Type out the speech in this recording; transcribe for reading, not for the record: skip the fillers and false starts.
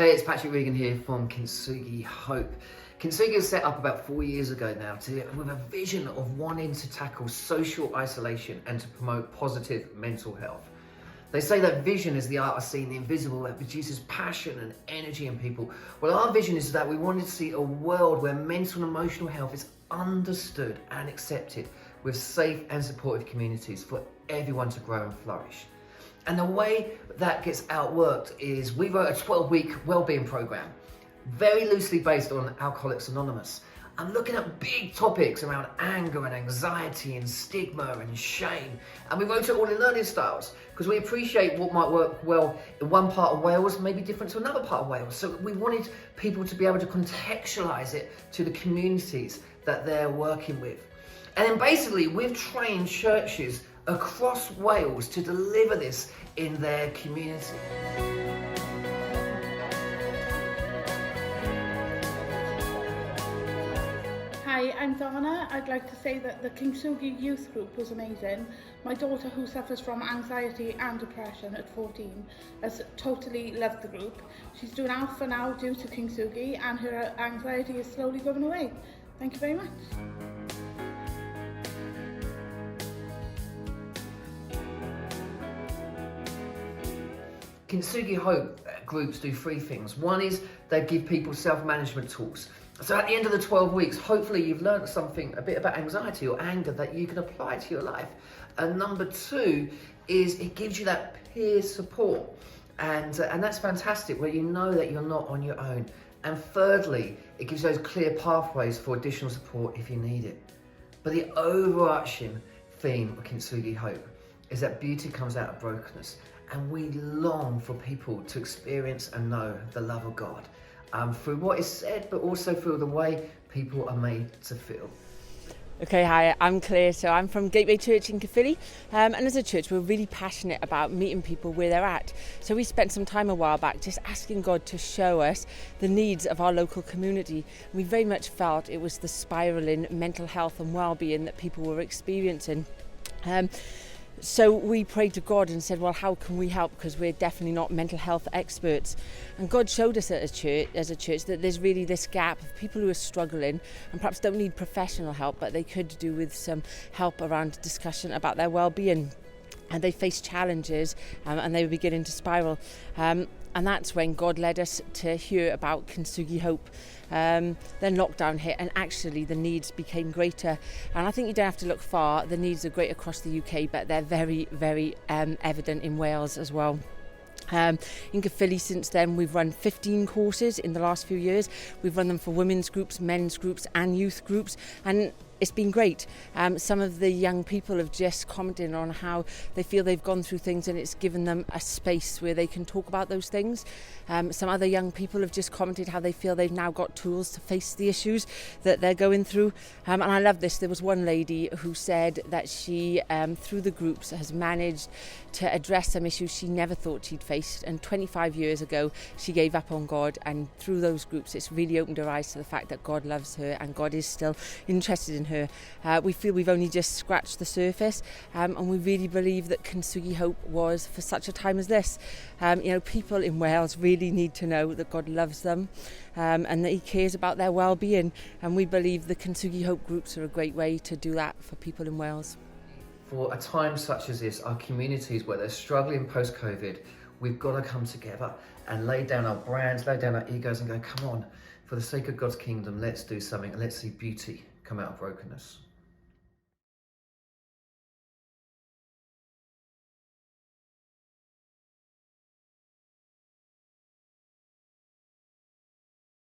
Hey, it's Patrick Regan here from Kintsugi Hope. Kintsugi was set up about 4 years ago now with a vision of wanting to tackle social isolation and to promote positive mental health. They say that vision is the art of seeing the invisible that produces passion and energy in people. Well, our vision is that we wanted to see a world where mental and emotional health is understood and accepted with safe and supportive communities for everyone to grow and flourish. And the way that gets outworked is we wrote a 12-week wellbeing program, very loosely based on Alcoholics Anonymous. I'm looking at big topics around anger and anxiety and stigma and shame. And we wrote it all in learning styles because we appreciate what might work well in one part of Wales may be different to another part of Wales. So we wanted people to be able to contextualize it to the communities that they're working with. And then basically we've trained churches across Wales to deliver this in their community. Hi, I'm Donna. I'd like to say that the Kintsugi youth group was amazing. My daughter, who suffers from anxiety and depression at 14, has totally loved the group. She's doing alpha now due to Kintsugi, and her anxiety is slowly going away. Thank you very much. Kintsugi Hope groups do three things. One is they give people self-management tools. So at the end of the 12 weeks, hopefully you've learned something a bit about anxiety or anger that you can apply to your life. And number two is it gives you that peer support. And that's fantastic, where you know that you're not on your own. And thirdly, it gives those clear pathways for additional support if you need it. But the overarching theme of Kintsugi Hope is that beauty comes out of brokenness. And we long for people to experience and know the love of God through what is said, but also through the way people are made to feel. Okay, hi, I'm Claire. So I'm from Gateway Church in Caerphilly, and as a church we're really passionate about meeting people where they're at. So we spent some time a while back just asking God to show us the needs of our local community. We very much felt it was the spiralling mental health and well-being that people were experiencing. So we prayed to God and said, well, how can we help? Because we're definitely not mental health experts. And God showed us as a church that there's really this gap of people who are struggling and perhaps don't need professional help, but they could do with some help around discussion about their well-being. And they face challenges and they were beginning to spiral. And that's when God led us to hear about Kintsugi Hope. Then lockdown hit and actually the needs became greater. And I think you don't have to look far. The needs are great across the UK, but they're very, very evident in Wales as well. In Caerphilly since then we've run 15 courses in the last few years. We've run them for women's groups, men's groups and youth groups, and it's been great. Some of the young people have just commented on how they feel they've gone through things and it's given them a space where they can talk about those things. Some other young people have just commented how they feel they've now got tools to face the issues that they're going through. And I love this. There was one lady who said that she, through the groups, has managed to address some issues she never thought she'd faced. And 25 years ago, she gave up on God. And through those groups, it's really opened her eyes to the fact that God loves her and God is still interested in her. We feel we've only just scratched the surface, and we really believe that Kintsugi Hope was for such a time as this. People in Wales really need to know that God loves them and that he cares about their well-being, and we believe the Kintsugi Hope groups are a great way to do that for people in Wales. For a time such as this, our communities where they're struggling post-COVID, we've got to come together and lay down our brands, lay down our egos and go, come on, for the sake of God's kingdom, let's do something and let's see beauty come out of brokenness.